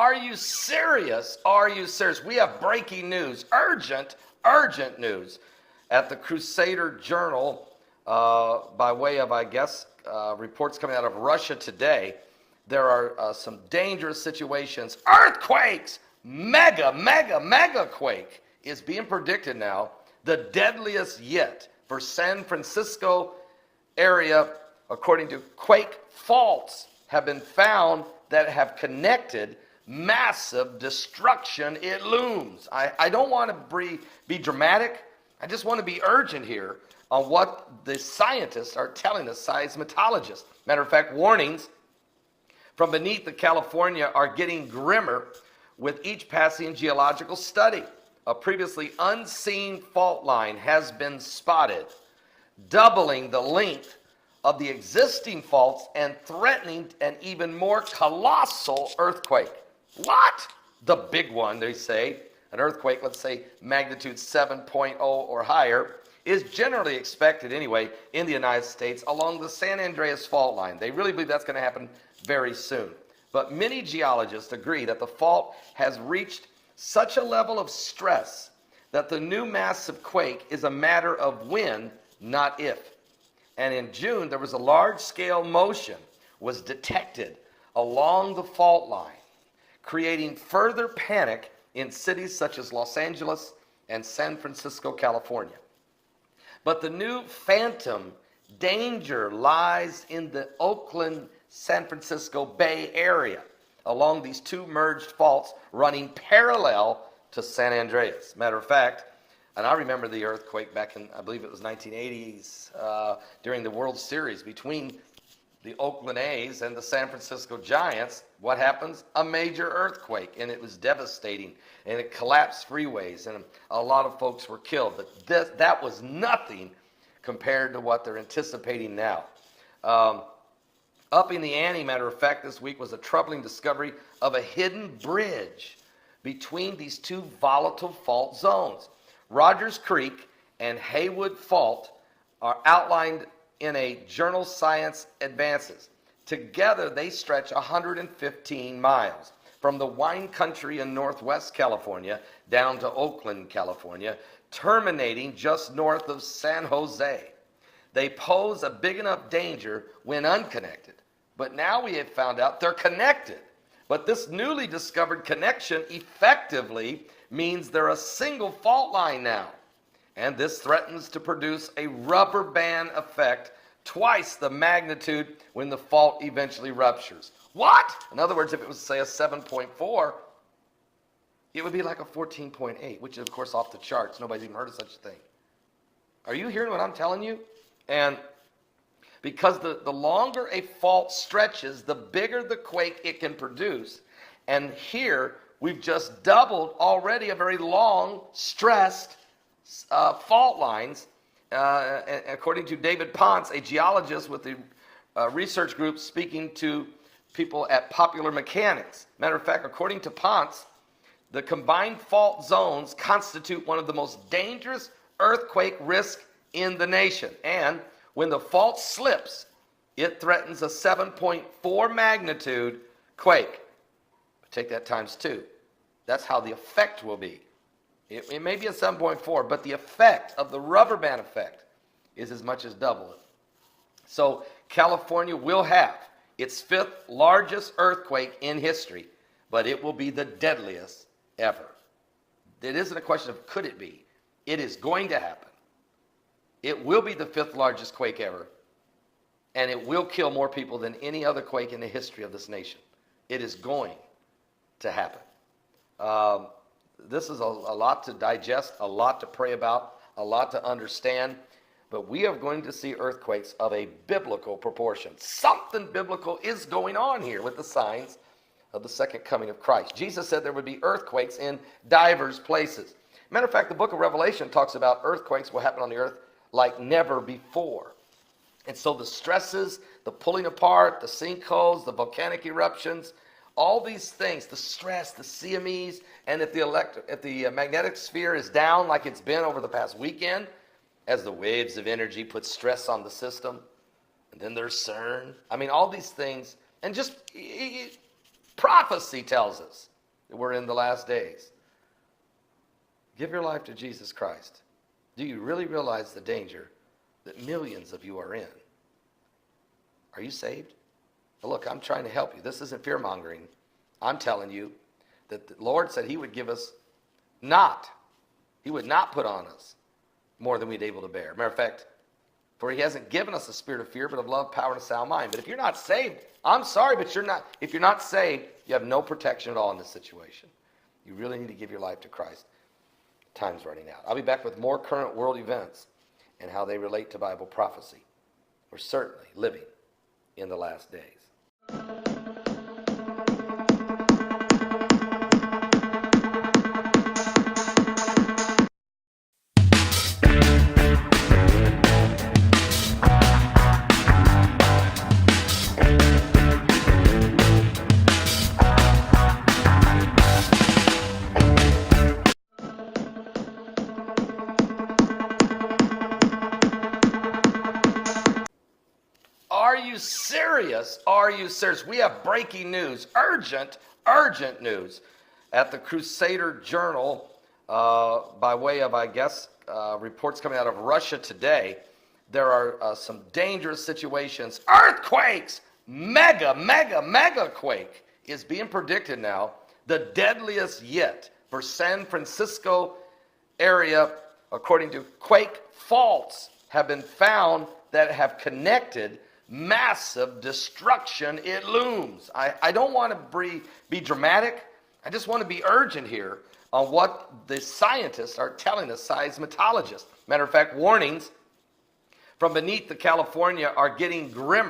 Are you serious? Are you serious? We have breaking news, urgent news at the Crusader Journal by way of, I guess, reports coming out of Russia today. There are some dangerous situations. Earthquakes! Mega quake is being predicted now. The deadliest yet for San Francisco area, according to quake faults, have been found that have connected. Massive destruction, it looms. I don't want to be dramatic. I just want to be urgent here on what the scientists are telling us, seismologists. Matter of fact, warnings from beneath the California are getting grimmer with each passing geological study. A previously unseen fault line has been spotted, doubling the length of the existing faults and threatening an even more colossal earthquake. What? The big one, they say, an earthquake, let's say magnitude 7.0 or higher, is generally expected anyway in the United States along the San Andreas fault line. They really believe that's going to happen very soon. But many geologists agree that the fault has reached such a level of stress that the new massive quake is a matter of when, not if. And in June, there was a large-scale motion was detected along the fault line, creating further panic in cities such as Los Angeles and San Francisco, California. But the new phantom danger lies in the Oakland, San Francisco Bay Area, along these two merged faults running parallel to San Andreas. Matter of fact, and I remember the earthquake back in, I believe it was 1980s, during the World Series between the Oakland A's and the San Francisco Giants. What happens? A major earthquake, and it was devastating, and it collapsed freeways, and a lot of folks were killed. But that was nothing compared to what they're anticipating now. Upping the ante, matter of fact, this week was a troubling discovery of a hidden bridge between these two volatile fault zones. Rogers Creek and Haywood Fault are outlined in a journal Science Advances. Together, they stretch 115 miles from the wine country in northwest California down to Oakland, California, terminating just north of San Jose. They pose a big enough danger when unconnected. But now we have found out they're connected. But this newly discovered connection effectively means they're a single fault line now. And this threatens to produce a rubber band effect, twice the magnitude when the fault eventually ruptures. What? In other words, if it was, say, a 7.4, it would be like a 14.8, which is, of course, off the charts. Nobody's even heard of such a thing. Are you hearing what I'm telling you? And because the longer a fault stretches, the bigger the quake it can produce. And here, we've just doubled already a very long, stressed fault lines. According to David Ponce, a geologist with the research group speaking to people at Popular Mechanics. Matter of fact, according to Ponce, the combined fault zones constitute one of the most dangerous earthquake risks in the nation. And when the fault slips, it threatens a 7.4 magnitude quake. Take that times 2. That's how the effect will be. It may be a 7.4, but the effect of the rubber band effect is as much as double it. So California will have its 5th largest earthquake in history, but it will be the deadliest ever. It isn't a question of could it be. It is going to happen. It will be the 5th largest quake ever, and it will kill more people than any other quake in the history of this nation. It is going to happen. This is a lot to digest, a lot to pray about, a lot to understand, but we are going to see earthquakes of a biblical proportion. Something biblical is going on here with the signs of the second coming of Christ. Jesus said there would be earthquakes in divers places. Matter of fact, the book of Revelation talks about earthquakes will happen on the earth like never before. And so the stresses, the pulling apart, the sinkholes, the volcanic eruptions, all these things, the stress, the CMEs, and if the magnetic sphere is down like it's been over the past weekend, as the waves of energy put stress on the system, and then there's CERN. I mean, all these things, and just prophecy tells us we're in the last days. Give your life to Jesus Christ. Do you really realize the danger that millions of you are in? Are you saved? Now look, I'm trying to help you. This isn't fear-mongering. I'm telling you that the Lord said he would give us he would not put on us more than we'd able to bear. Matter of fact, for he hasn't given us a spirit of fear, but of love, power, and a sound mind. But if you're not saved, I'm sorry, but if you're not saved, you have no protection at all in this situation. You really need to give your life to Christ. Time's running out. I'll be back with more current world events and how they relate to Bible prophecy. We're certainly living in the last days. Are you serious? Are you serious? We have breaking news, urgent news at the Crusader Journal by way of, I guess, reports coming out of Russia today. There are some dangerous situations. Earthquakes! Mega quake is being predicted now. The deadliest yet for San Francisco area, according to quake faults, have been found that have connected. Massive destruction, it looms. I don't want to be dramatic. I just want to be urgent here on what the scientists are telling us, seismologists. Matter of fact, warnings from beneath the California are getting grimmer.